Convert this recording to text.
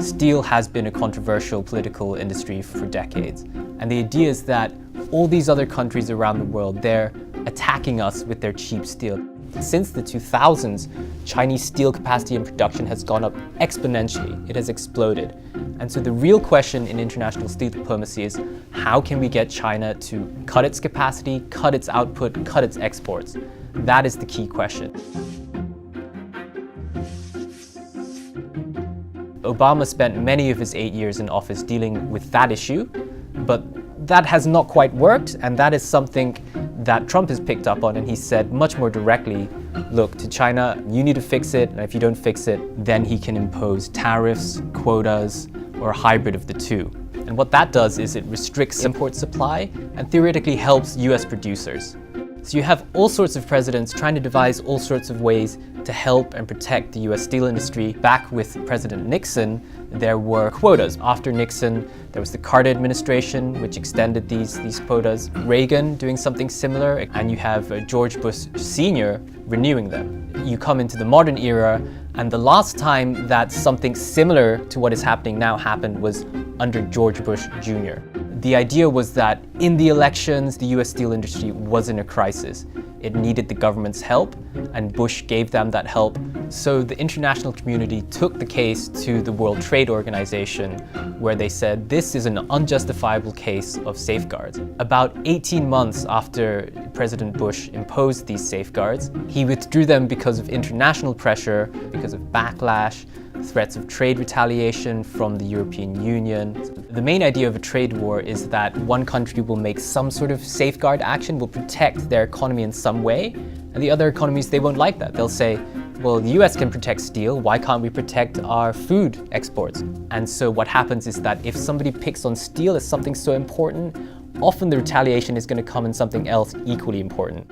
Steel has been a controversial political industry for decades. And the idea is that all these other countries around the world, they're attacking us with their cheap steel. Since the 2000s, Chinese steel capacity and production has gone up exponentially. It has exploded. And so the real question in international steel diplomacy is, how can we get China to cut its capacity, cut its output, cut its exports? That is the key question. Obama spent many of his 8 years in office dealing with that issue, but that has not quite worked, and that is something that Trump has picked up on, and he said much more directly, look, to China, you need to fix it, and if you don't fix it, then he can impose tariffs, quotas, or a hybrid of the two. And what that does is it restricts import supply and theoretically helps US producers. So you have all sorts of presidents trying to devise all sorts of ways to help and protect the US steel industry. Back with President Nixon, there were quotas. After Nixon, there was the Carter administration, which extended these quotas. Reagan doing something similar, and you have George Bush Sr. renewing them. You come into the modern era, and the last time that something similar to what is happening now happened was under George Bush Jr. The idea was that in the elections, the US steel industry was in a crisis. It needed the government's help, and Bush gave them that help. So the international community took the case to the World Trade Organization, where they said this is an unjustifiable case of safeguards. About 18 months after President Bush imposed these safeguards, he withdrew them because of international pressure, because of backlash, threats of trade retaliation from the European Union. The main idea of a trade war is that one country will make some sort of safeguard action, will protect their economy in some way, and the other economies, they won't like that. They'll say, well, the US can protect steel, why can't we protect our food exports? And so what happens is that if somebody picks on steel as something so important, often the retaliation is going to come in something else equally important.